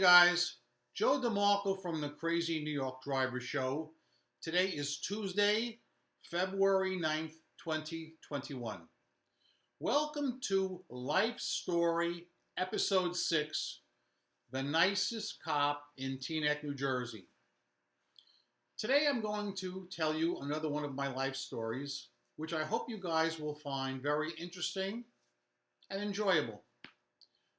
Hey guys, Joe DeMarco from the Crazy New York Driver Show. Today is Tuesday, February 9th, 2021. Welcome to Life Story, Episode 6, The Nicest Cop in Teaneck, New Jersey. Today I'm going to tell you another one of my life stories, which I hope you guys will find very interesting and enjoyable.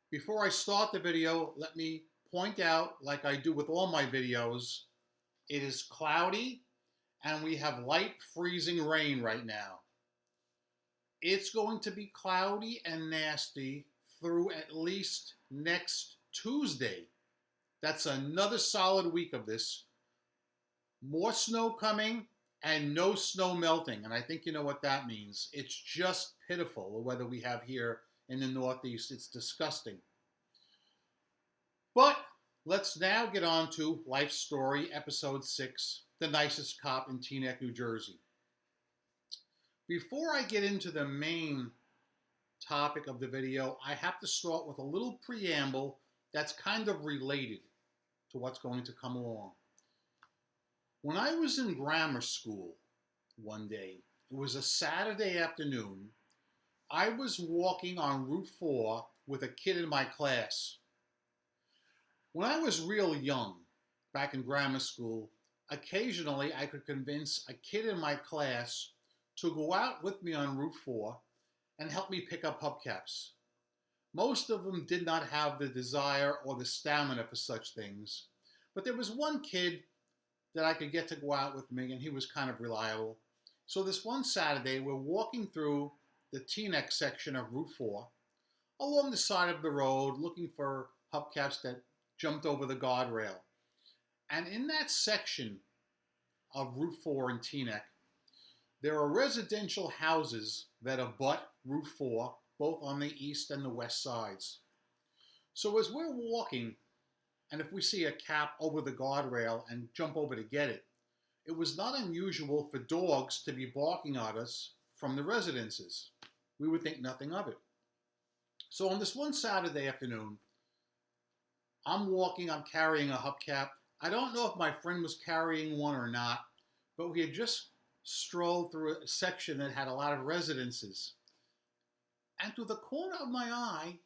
Before I start the video, let me point out, like I do with all my videos, it is cloudy and we have light freezing rain right now. It's going to be cloudy and nasty through at least next Tuesday. That's another solid week of this. More snow coming and no snow melting, and I think you know what that means. It's just pitiful, the weather we have here in the Northeast. It's disgusting. But let's now get on to Life Story, Episode 6, The Nicest Cop in Teaneck, New Jersey. Before I get into the main topic of the video, I have to start with a little preamble that's kind of related to what's going to come along. When I was in grammar school one day, it was a Saturday afternoon, I was walking on Route 4 with a kid in my class. When I was real young, back in grammar school, occasionally I could convince a kid in my class to go out with me on Route 4 and help me pick up hubcaps. Most of them did not have the desire or the stamina for such things, but there was one kid that I could get to go out with me, and he was kind of reliable. So this one Saturday, we're walking through the Teaneck section of Route 4, along the side of the road, looking for hubcaps that jumped over the guardrail. And in that section of Route 4 in Teaneck, there are residential houses that abut Route 4, both on the east and the west sides. So as we're walking, and if we see a cap over the guardrail and jump over to get it, it was not unusual for dogs to be barking at us from the residences. We would think nothing of it. So on this one Saturday afternoon, I'm walking, I'm carrying a hubcap. I don't know if my friend was carrying one or not, but we had just strolled through a section that had a lot of residences. And through the corner of my eye,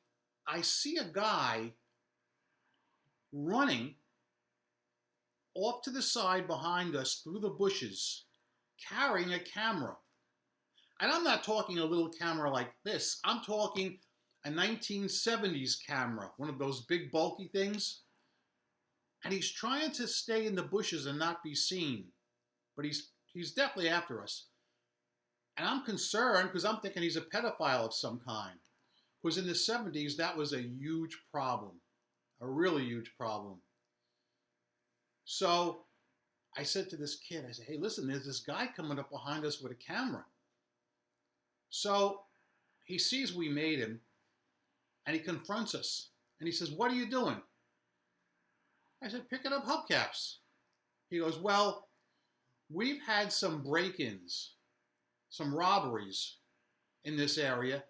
I see a guy running off to the side behind us through the bushes, carrying a camera. And I'm not talking a little camera like this. I'm talking a 1970s camera, one of those big bulky things. And he's trying to stay in the bushes and not be seen. But he's definitely after us. And I'm concerned because I'm thinking he's a pedophile of some kind. Because in the 70s, that was a huge problem. A really huge problem. So I said to this kid, I said, hey, listen, there's this guy coming up behind us with a camera. So he sees we made him, and he confronts us. And he says, what are you doing? I said, picking up hubcaps. He goes, well, we've had some break-ins, some robberies in this area,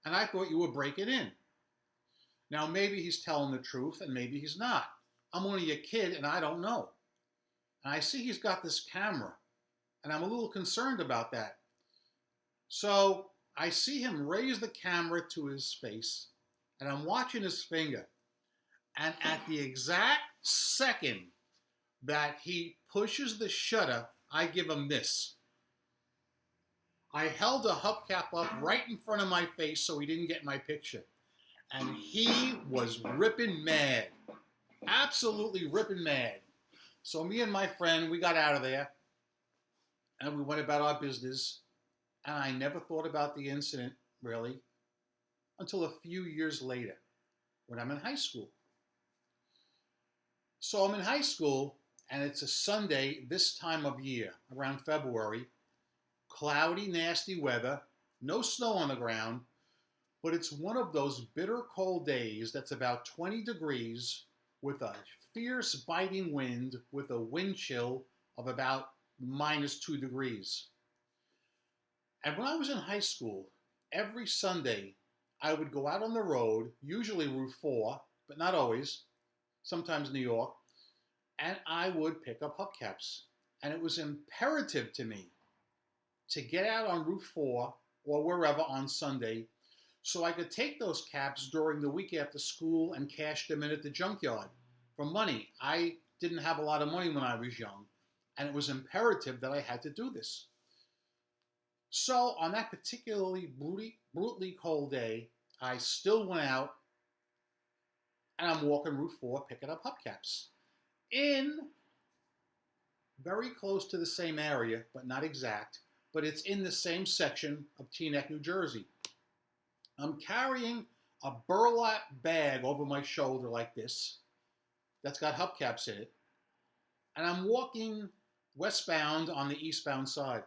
and I thought you were breaking in. Now, maybe he's telling the truth, and maybe he's not. I'm only a kid, and I don't know. And I see he's got this camera, and I'm a little concerned about that. So I see him raise the camera to his face, and I'm watching his finger. And at the exact second that he pushes the shutter, I give him this. I held a hubcap up right in front of my face so he didn't get my picture. And he was ripping mad. Absolutely ripping mad. So me and my friend, we got out of there. And we went about our business. And I never thought about the incident, really, until a few years later, when I'm in high school. So I'm in high school, and it's a Sunday this time of year, around February. Cloudy, nasty weather. No snow on the ground. But it's one of those bitter cold days that's about 20 degrees with a fierce biting wind with a wind chill of about -2 degrees. And when I was in high school, every Sunday I would go out on the road, usually Route 4, but not always, sometimes New York, and I would pick up hubcaps. And it was imperative to me to get out on Route 4 or wherever on Sunday so I could take those caps during the week after school and cash them in at the junkyard for money. I didn't have a lot of money when I was young, and it was imperative that I had to do this. So on that particularly brutally cold day, I still went out and I'm walking Route 4 picking up hubcaps in very close to the same area, but not exact, but it's in the same section of Teaneck, New Jersey. I'm carrying a burlap bag over my shoulder like this that's got hubcaps in it, and I'm walking westbound on the eastbound side.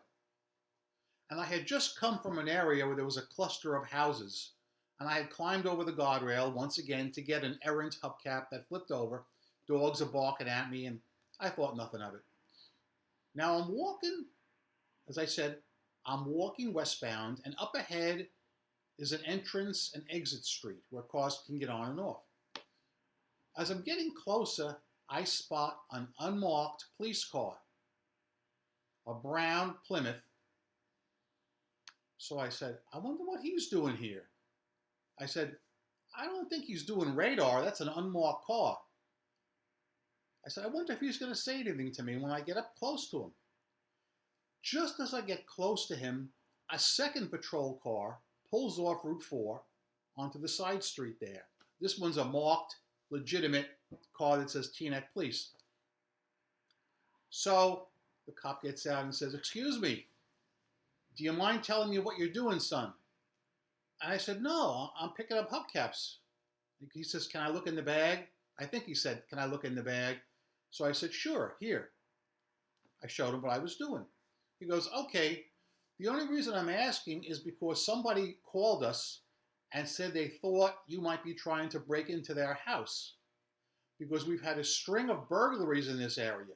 And I had just come from an area where there was a cluster of houses, and I had climbed over the guardrail once again to get an errant hubcap that flipped over. Dogs are barking at me, and I thought nothing of it. Now I'm walking, as I said, I'm walking westbound, and up ahead is an entrance and exit street where cars can get on and off. As I'm getting closer, I spot an unmarked police car, a brown Plymouth. So I said, I wonder what he's doing here. I said, I don't think he's doing radar. That's an unmarked car. I said, I wonder if he's going to say anything to me when I get up close to him. Just as I get close to him, a second patrol car pulls off Route 4 onto the side street there. This one's a marked, legitimate car that says Teaneck Police. So the cop gets out and says, excuse me, do you mind telling me what you're doing, son? And I said, no, I'm picking up hubcaps. He says, can I look in the bag? I think he said, can I look in the bag? So I said, sure, here. I showed him what I was doing. He goes, okay, the only reason I'm asking is because somebody called us and said they thought you might be trying to break into their house because we've had a string of burglaries in this area.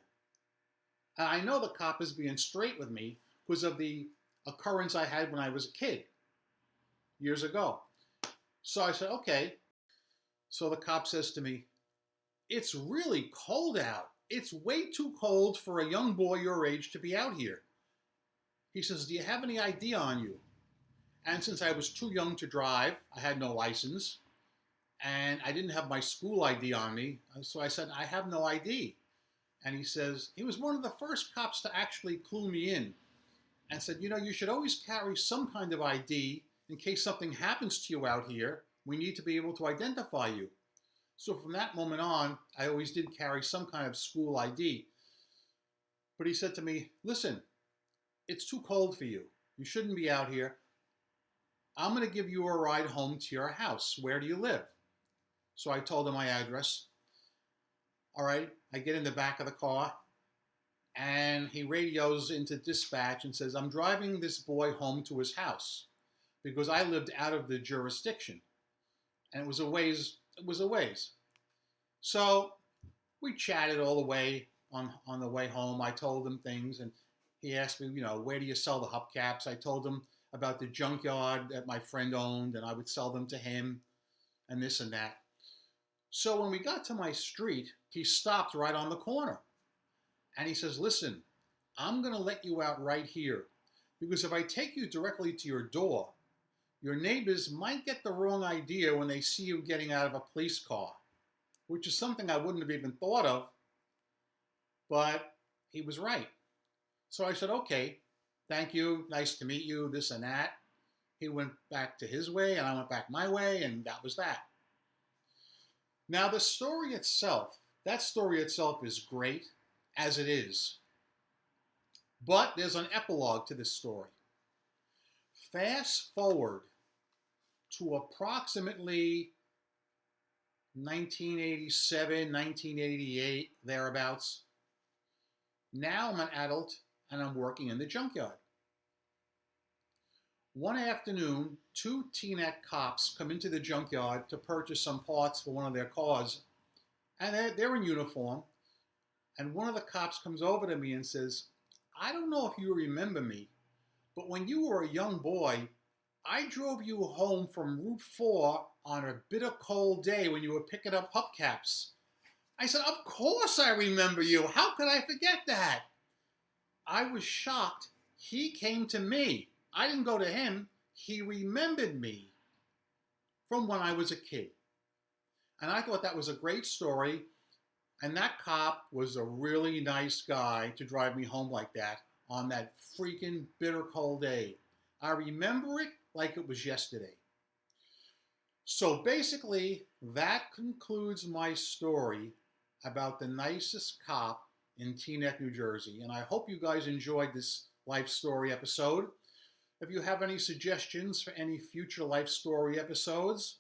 And I know the cop is being straight with me because of the occurrence I had when I was a kid years ago. So I said, okay. So the cop says to me, it's really cold out. It's way too cold for a young boy your age to be out here. He says, do you have any ID on you? And since I was too young to drive, I had no license, and I didn't have my school ID on me. So I said, I have no ID. And he says, he was one of the first cops to actually clue me in and said, you know, you should always carry some kind of ID in case something happens to you out here. We need to be able to identify you. So from that moment on, I always did carry some kind of school ID. But he said to me, listen, it's too cold for you. You shouldn't be out here. I'm going to give you a ride home to your house. Where do you live? So I told him my address. All right, I get in the back of the car, and he radios into dispatch and says, I'm driving this boy home to his house because I lived out of the jurisdiction. And it was a ways. So we chatted all the way on the way home. I told him things, and he asked me, you know, where do you sell the hubcaps? I told him about the junkyard that my friend owned, and I would sell them to him, and this and that. So when we got to my street, he stopped right on the corner. And he says, listen, I'm going to let you out right here, because if I take you directly to your door, your neighbors might get the wrong idea when they see you getting out of a police car, which is something I wouldn't have even thought of, but he was right. So I said, okay, thank you, nice to meet you, this and that. He went back to his way, and I went back my way, and that was that. Now the story itself, that story itself is great, as it is. But there's an epilogue to this story. Fast forward to approximately 1987, 1988, thereabouts. Now I'm an adult and I'm working in the junkyard. One afternoon, two Teaneck cops come into the junkyard to purchase some parts for one of their cars, and they're in uniform. And one of the cops comes over to me and says, I don't know if you remember me, but when you were a young boy, I drove you home from Route 4 on a bitter cold day when you were picking up hubcaps. I said, of course I remember you. How could I forget that? I was shocked. He came to me. I didn't go to him. He remembered me from when I was a kid. And I thought that was a great story. And that cop was a really nice guy to drive me home like that on that freaking bitter cold day. I remember it like it was yesterday. So basically, that concludes my story about the nicest cop in Teaneck, New Jersey. And I hope you guys enjoyed this life story episode. If you have any suggestions for any future life story episodes,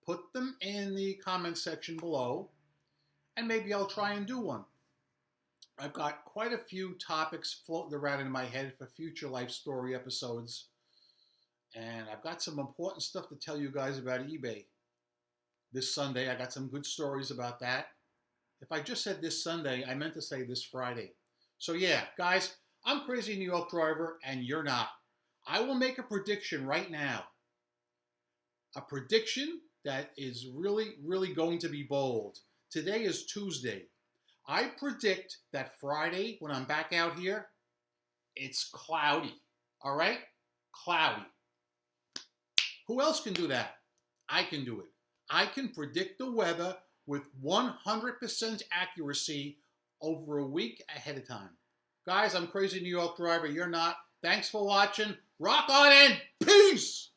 put them in the comment section below, and maybe I'll try and do one. I've got quite a few topics floating around in my head for future life story episodes, and I've got some important stuff to tell you guys about eBay. This Sunday, I got some good stories about that. If I just said this Sunday, I meant to say this Friday. So yeah, guys, I'm Crazy New York Driver, and you're not. I will make a prediction right now. A prediction that is really, really going to be bold. Today is Tuesday. I predict that Friday, when I'm back out here, it's cloudy. All right? Cloudy. Who else can do that? I can do it. I can predict the weather with 100% accuracy over a week ahead of time. Guys, I'm Crazy New York Driver. You're not. Thanks for watching. Rock on in. Peace!